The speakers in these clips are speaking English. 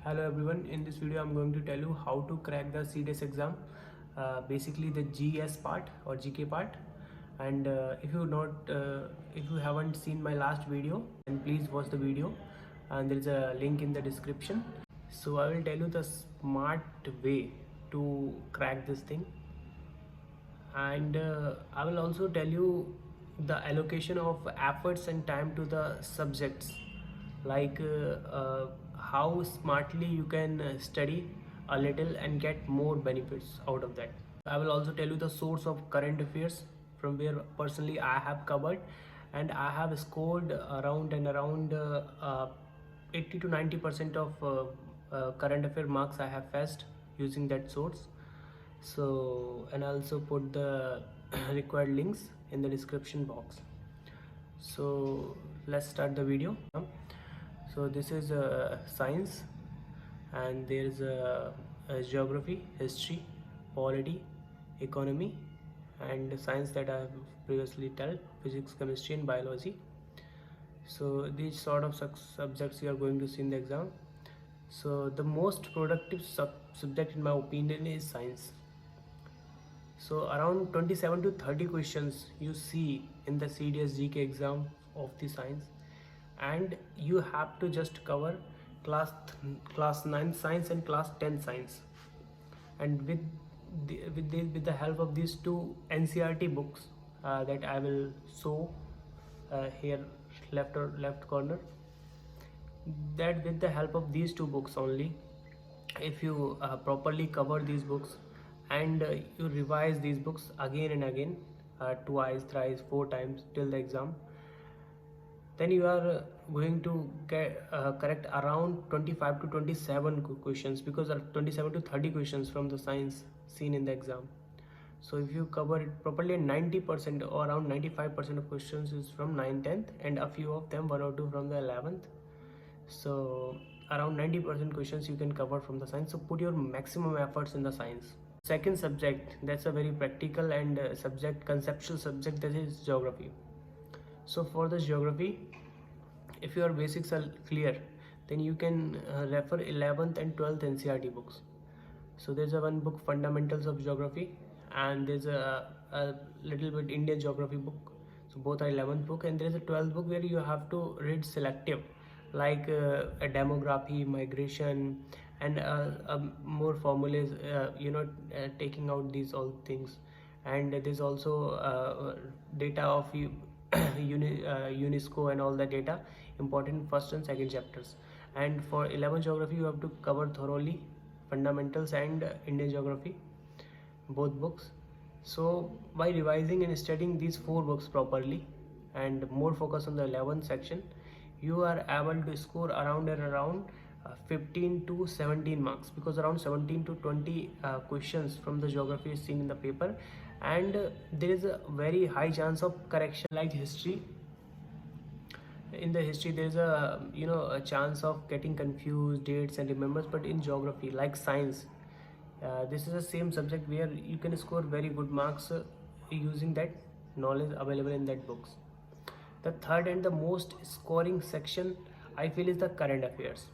Hello everyone, in this video I'm going to tell you how to crack the CDS exam, basically the GS part or GK part. And if you haven't seen my last video, then please watch the video and there is a link in the description. So I will tell you the smart way to crack this thing, and I will also tell you the allocation of efforts and time to the subjects, like how smartly you can study a little and get more benefits out of that. I will also tell you the source of current affairs from where personally I have covered, and I have scored around 80 to 90% of current affair marks I have fetched using that source. So, and I also put the required links in the description box. So let's start the video. So this is science, and there is a geography, history, polity, economy, and science that I have previously told, physics, chemistry, and biology. So these sort of subjects you are going to see in the exam. So the most productive subject in my opinion is science. So around 27 to 30 questions you see in the CDS GK exam of the science, and you have to just cover class 9 science and class 10 science. And with the help of these two NCRT books that I will show here left corner, that with the help of these two books only, if you properly cover these books and you revise these books again and again, twice, thrice, 4 times till the exam, then you are going to get correct around 25 to 27 questions, because 27 to 30 questions from the science seen in the exam. So if you cover it properly, 90% or around 95% of questions is from 9th, 10th, and a few of them, 1 or 2 from the 11th. So around 90% questions you can cover from the science. So put your maximum efforts in the science. Second subject, that's a very practical and conceptual subject, that is geography. So for the geography, if your basics are clear, then you can refer 11th and 12th NCRT books. So there's a one book, Fundamentals of Geography, and there's a little bit Indian geography book. So both are 11th book, and there's a 12th book where you have to read selective, like a demography, migration, and more formulas, taking out these all things. And there's also data of UNESCO and all the data, important first and second chapters. And for 11 geography you have to cover thoroughly fundamentals and Indian geography, both books. So by revising and studying these 4 books properly and more focus on the 11th section, you are able to score around 15 to 17 marks, because around 17 to 20 questions from the geography is seen in the paper, and there is a very high chance of correction. Like history, in the history there is a chance of getting confused dates and remembers, but in geography, like science, this is the same subject where you can score very good marks using that knowledge available in that books. The third and the most scoring section I feel is the current affairs.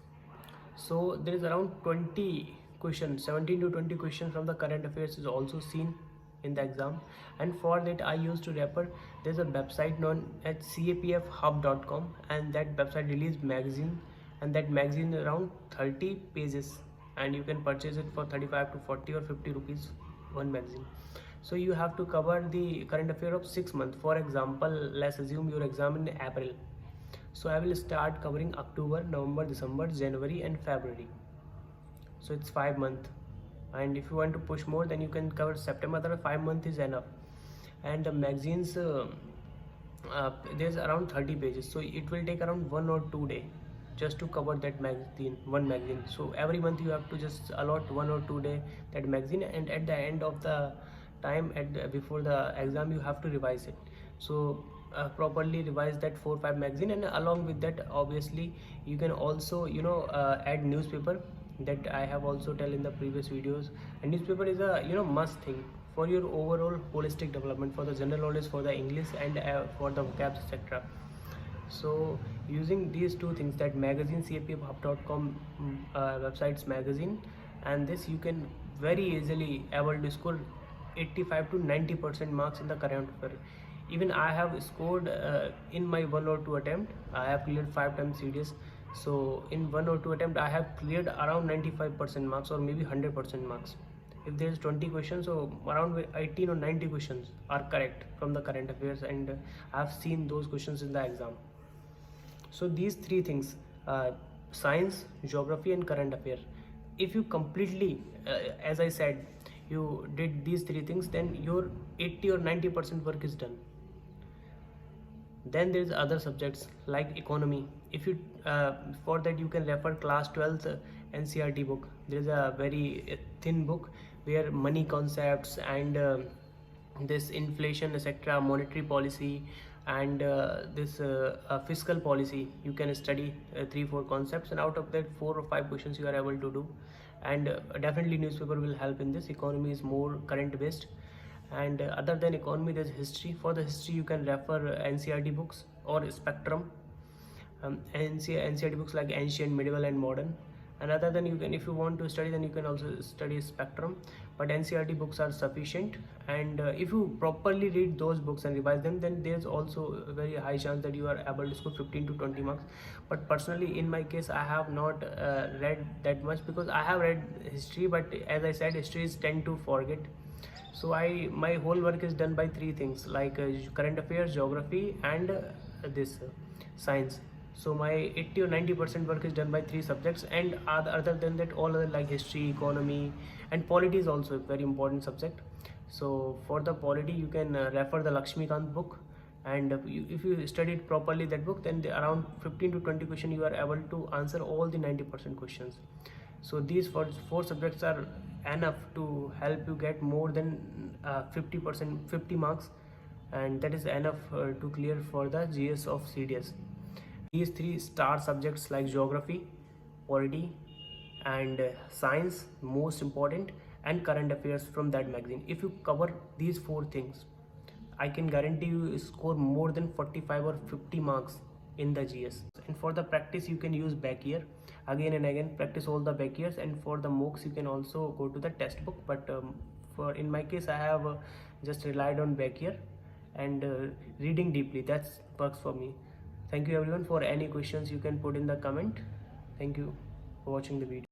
So there is around 20 questions, 17 to 20 questions from the current affairs is also seen in the exam. And for that I used to refer, there's a website known as capfhub.com, and that website released magazine, and that magazine is around 30 pages, and you can purchase it for 35 to 40 or 50 rupees one magazine. So you have to cover the current affair of 6 months. For example, let's assume your exam in April. So I will start covering October, November, December, January, and February. So it's 5 months. And if you want to push more, then you can cover September. That 5 months is enough. And the magazines, there's around 30 pages. So it will take around 1 or 2 days just to cover that one magazine. So every month you have to just allot 1 or 2 days that magazine, and at the end of the time, before the exam, you have to revise it. So properly revise that 4-5 magazine, and along with that, obviously you can also add newspaper, that I have also tell in the previous videos. And newspaper is a must thing for your overall holistic development, for the general knowledge, for the English, and for the vocabs, etc. So using these two things, that magazine caphub.com websites magazine, and this, you can very easily able to score 85 to 90% marks in the current affair. Even I have scored in my one or two attempt, I have cleared 5 times CDS. So in one or two attempt I have cleared around 95% marks or maybe 100% marks. If there is 20 questions, so around 18 or 90 questions are correct from the current affairs, and I have seen those questions in the exam. So these three things, science, geography and current affair, if you completely, as I said, you did these three things, then your 80 or 90% work is done. Then there is other subjects like economy. If you for that you can refer class 12th ncert book. There is a very thin book where money concepts and this inflation etc, monetary policy and this fiscal policy, you can study 3-4 concepts, and out of that 4 or 5 questions you are able to do. And definitely newspaper will help in this. Economy is more current based, and other than economy there's history. For the history you can refer ncert books or spectrum, ncert books like ancient, medieval and modern. And other than, you can, if you want to study, then you can also study spectrum, but ncert books are sufficient. And if you properly read those books and revise them, then there's also a very high chance that you are able to score 15 to 20 marks. But personally in my case I have not read that much, because I have read history, but as I said, histories tend to forget. So my whole work is done by three things, like current affairs, geography and this science. So my 80 or 90% work is done by three subjects, and other than that, all other like history, economy and polity is also a very important subject. So for the polity you can refer the Laxmikant book, and if you studied properly that book, then around 15 to 20 questions you are able to answer all the 90% questions. So these four subjects are enough to help you get more than 50%, 50 marks, and that is enough to clear for the GS of CDS. These three star subjects like geography, polity and science, most important, and current affairs from that magazine. If you cover these four things, I can guarantee you score more than 45 or 50 marks in the GS. And for the practice you can use back year again and again, practice all the back years. And for the mocks you can also go to the test book, but for in my case I have just relied on back year and reading deeply. That works for me. Thank you everyone. For any questions you can put in the comment. Thank you for watching the video.